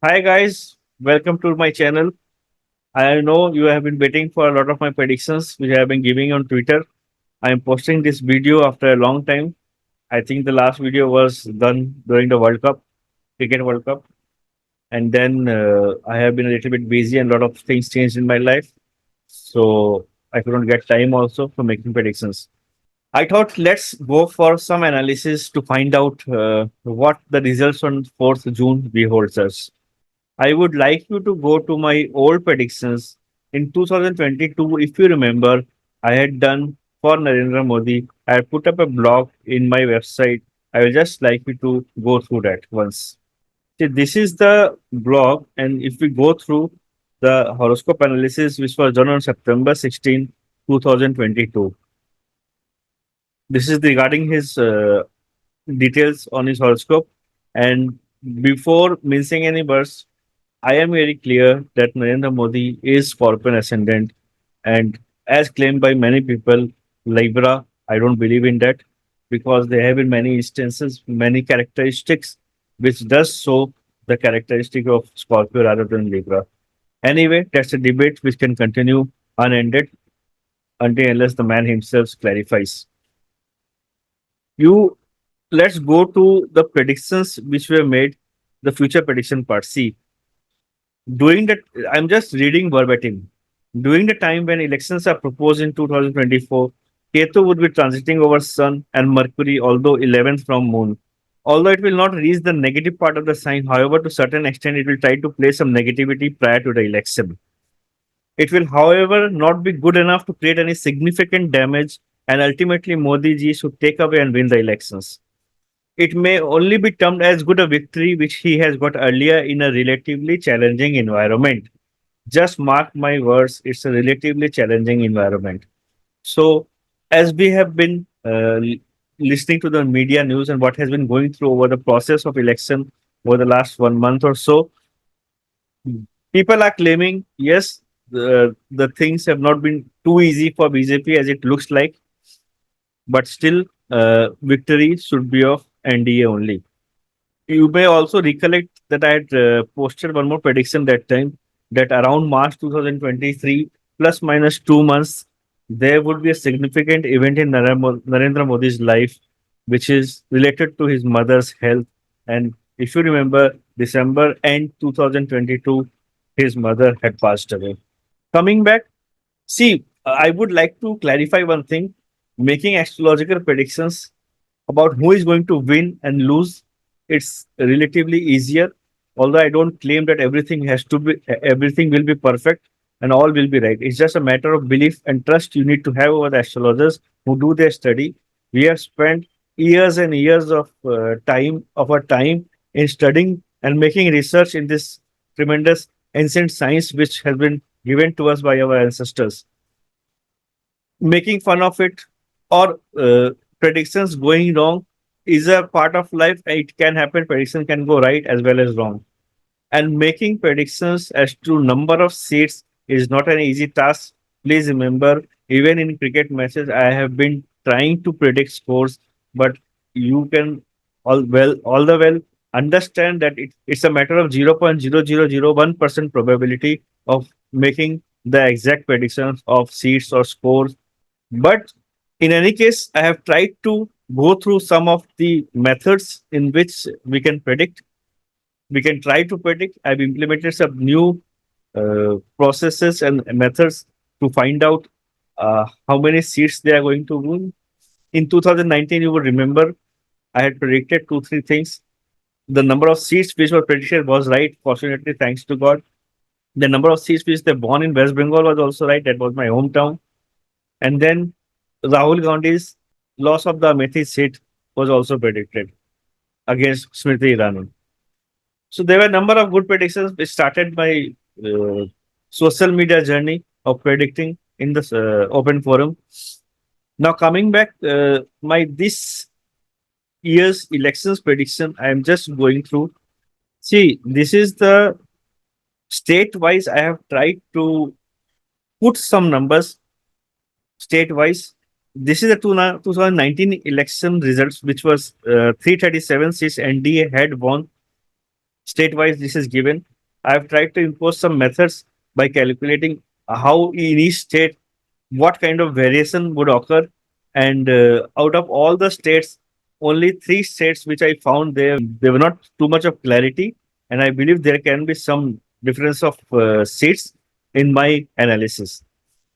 Hi guys, welcome to my channel. I know you have been waiting for a lot of my predictions which I have been giving on Twitter. I am posting this video after a long time. I think the last video was done during the World Cup, Cricket World Cup, and then I have been a little bit busy and a lot of things changed in my life. So I couldn't get time also for making predictions. I thought let's go for some analysis to find out what the results on 4th June beholds us. I would like you to go to my old predictions. In 2022, if you remember, I had done for Narendra Modi, I had put up a blog in my website. I will just like you to go through that once. See, this is the blog, and if we go through the horoscope analysis, which was done on September 16, 2022, this is regarding his details on his horoscope. And before mincing any words, I am very clear that Narendra Modi is Scorpion ascendant, and as claimed by many people, Libra. I don't believe in that because there have been many instances, many characteristics which does show the characteristic of Scorpio rather than Libra. Anyway, that's a debate which can continue unended until unless the man himself clarifies. You let's go to the predictions which were made, the future prediction part. See, during that, I'm just reading verbatim. During the time when elections are proposed in 2024, Ketu would be transiting over Sun and Mercury, although 11th from Moon. Although it will not reach the negative part of the sign, however, to certain extent, it will try to play some negativity prior to the election. It will, however, not be good enough to create any significant damage, and ultimately, Modi ji should take away and win the elections. It may only be termed as good a victory which he has got earlier in a relatively challenging environment. Just mark my words, it's a relatively challenging environment. So, as we have been listening to the media news and what has been going through over the process of election over the last 1 month or so, people are claiming yes, the things have not been too easy for BJP as it looks like, but still, victory should be of NDA only. You may also recollect that I had posted one more prediction that time that around March 2023, plus minus 2 months, there would be a significant event in Narendra Modi's life, which is related to his mother's health. And if you remember, December end 2022, his mother had passed away. Coming back, see, I would like to clarify one thing. Making astrological predictions about who is going to win and lose, it's relatively easier. Although I don't claim that everything will be perfect and all will be right. It's just a matter of belief and trust you need to have over the astrologers who do their study. We have spent years and years of our time in studying and making research in this tremendous ancient science which has been given to us by our ancestors. Making fun of it or predictions going wrong is a part of life. It can happen. Prediction can go right as well as wrong. And making predictions as to number of seats is not an easy task. Please remember, even in cricket matches, I have been trying to predict scores, but you can all the well understand that it's a matter of 0.0001% probability of making the exact predictions of seats or scores. But in any case, I have tried to go through some of the methods in which we can try to predict. I've implemented some new processes and methods to find out how many seats they are going to win. In 2019, you will remember I had predicted two, three things. The number of seats which were predicted was right, fortunately, thanks to God. The number of seats which they born in West Bengal was also right. That was my hometown. And then Rahul Gandhi's loss of the Amethi seat was also predicted against Smriti Irani. So there were a number of good predictions which started my uh, social media journey of predicting in this open forum. Now coming back, my this year's elections prediction, I am just going through. See, this is the state-wise. I have tried to put some numbers state-wise. This is the 2019 election results, which was 337 seats NDA had won. State-wise, this is given. I've tried to impose some methods by calculating how in each state what kind of variation would occur. And out of all the states, only three states which I found they were not too much of clarity, and I believe there can be some difference of seats in my analysis.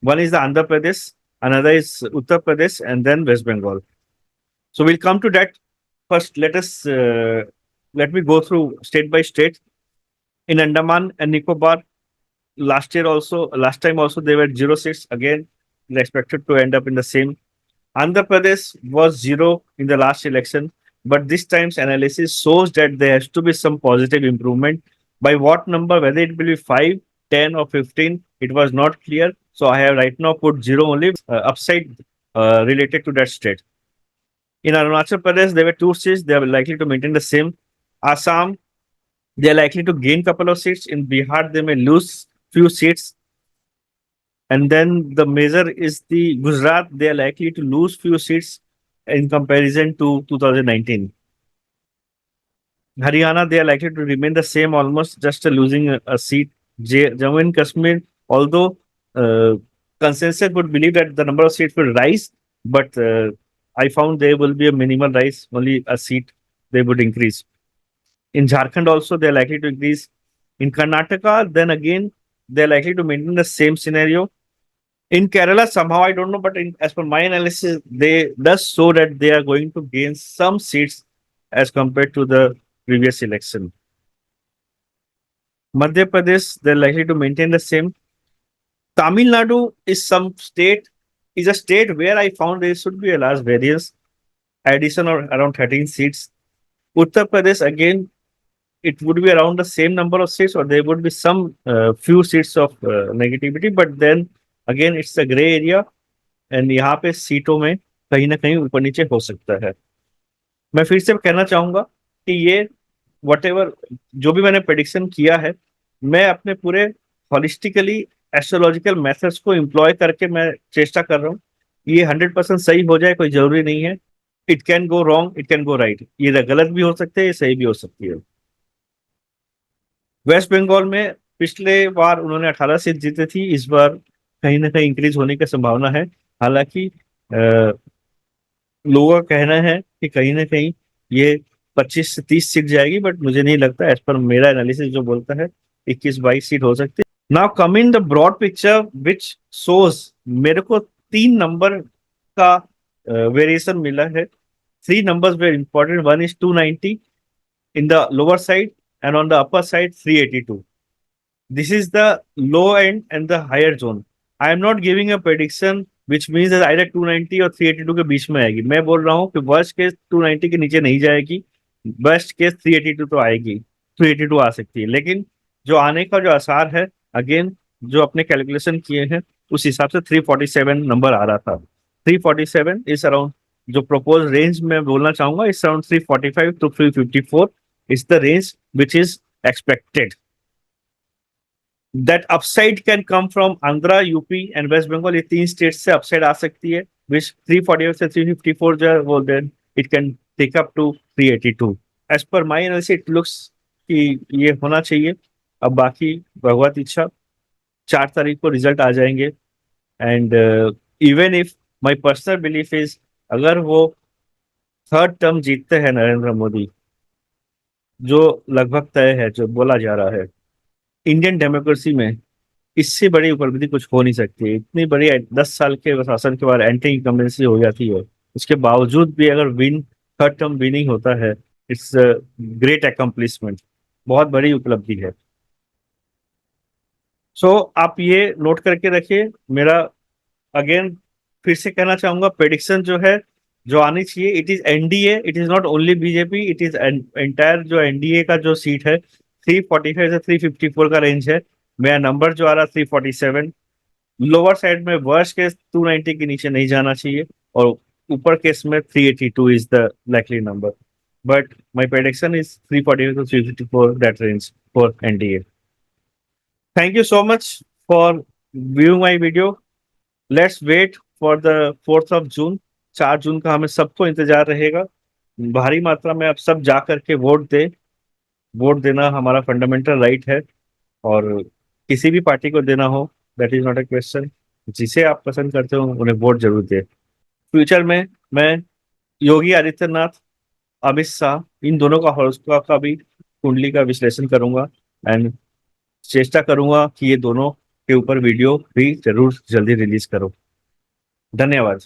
One is the Andhra Pradesh, another is Uttar Pradesh, and then West Bengal. So we'll come to that. First, let me go through state by state. In Andaman and Nicobar, last time also they were 0 seats. Again, they're expected to end up in the same. Andhra Pradesh was 0 in the last election, but this time's analysis shows that there has to be some positive improvement. By what number, whether it will be 5, 10, or 15, it was not clear. So I have right now put 0 only upside related to that state. In Arunachal Pradesh, there were 2 seats. They are likely to maintain the same. Assam, they are likely to gain couple of seats. In Bihar, they may lose few seats. And then the measure is the Gujarat. They are likely to lose few seats in comparison to 2019. Haryana, they are likely to remain the same, almost just losing a seat. Jammu and Kashmir, although consensus would believe that the number of seats will rise, but I found there will be a minimal rise, only a seat they would increase. In Jharkhand also, they're likely to increase. In Karnataka, then again, they're likely to maintain the same scenario. In Kerala, somehow I don't know, but as per my analysis, they does show that they are going to gain some seats as compared to the previous election. Madhya Pradesh, they're likely to maintain the same. Tamil Nadu is a state where I found there should be a large variance, addition of around 13 seats. Uttar Pradesh, again, it would be around the same number of seats, or there would be some few seats of negativity, but then again, it's a gray area, and यहाँ पे सीटों में कहीं ना कहीं ऊपर नीचे हो सकता है. मैं फिर से कहना चाहूंगा कि ये वट जो भी मैंने प्रेडिक्शन किया है, मैं अपने पूरे हॉलिस्टिकली एस्ट्रोलॉजिकल मेथड्स को एम्प्लॉय करके मैं चेष्टा कर रहा हूँ. ये 100% सही हो जाए कोई जरूरी नहीं है. It can go wrong, it can go right. ये गलत भी हो सकते हैं, ये सही भी हो सकती है. वेस्ट बंगाल में पिछले बार उन्होंने 18 सीट जीती थी. इस बार कहीं ना कहीं इंक्रीज होने की संभावना है. हालांकि लोगों का कहना है कि कहीं ना कहीं ये 25 से 30 सीट जाएगी, बट मुझे नहीं लगता. एज पर मेरा एनालिसिस जो बोलता है 21-22 सीट हो सकती है. Now come in the broad picture which shows, मेरे को 3 नंबर का वेरिएशन मिला है. 3 numbers were important. One is 290 in the lower side, and on the upper side 382. This is the low end and the higher zone. I am not giving a prediction which means that either 290 और 382 के बीच में आएगी. मैं बोल रहा हूँ कि worst case 290 के नीचे नहीं जाएगी, बेस्ट केस 382 तो आएगी, 382 आ सकती है. लेकिन जो आने का जो आसार है, अगेन जो अपने कैलकुलेशन किए हैं उस हिसाब से 347 नंबर आ रहा था. 347 इज अराउंड जो प्रपोज रेंज में बोलना चाहूंगा, इस around 345 to 354 is the range which is expected. That upside can come from Andhra, UP and West Bengal. ये 3 स्टेट से अपसाइड आ सकती है, which 348 से 354 जो है वो then it can take up to 382. As per my analysis, it looks कि ये होना चाहिए. अब बाकी भगवत इच्छा, 4 तारीख को रिजल्ट आ जाएंगे. And even if my personal belief is, अगर वो थर्ड टर्म जीतते हैं नरेंद्र मोदी, जो लगभग तय है, जो बोला जा रहा है, इंडियन डेमोक्रेसी में इससे बड़ी उपलब्धि कुछ हो नहीं सकती. इतनी बड़ी 10 साल के शासन के बाद एंटी इनकम्बेंसी हो जाती है, उसके बावजूद भी अगर थर्ड टर्म विनिंग होता है, इट्स ग्रेट अकम्प्लिशमेंट, बहुत बड़ी उपलब्धि है. सो आप ये नोट करके रखिए. मेरा अगेन फिर से कहना चाहूंगा, प्रेडिक्शन जो है जो आनी चाहिए, it is NDA, it is not only BJP, it is entire जो एनडीए का जो सीट है 345 से 354 का रेंज है. मेरा नंबर जो आ रहा 347. लोअर साइड में वर्स्ट केस 290 के नीचे नहीं जाना चाहिए, और ऊपर केस में 382 is the likely number. But my prediction is 345 to 354, that range for NDA. Thank you so much for viewing my video. Let's wait for the 4th of June. 4 जून का हमें सबको इंतजार रहेगा. भारी मात्रा में आप सब जा करके वोट दे. वोट देना हमारा फंडामेंटल राइट है. और किसी भी पार्टी को देना हो, that is not a question. जिसे आप पसंद करते हो उन्हें वोट जरूर दे। फ्यूचर में मैं योगी आदित्यनाथ, अमित शाह, इन दोनों का हॉरोस्कोप का भी कुंडली का विश्लेषण करूंगा एंड चेष्टा करूंगा कि ये दोनों के ऊपर वीडियो भी जरूर जल्दी रिलीज करो। धन्यवाद।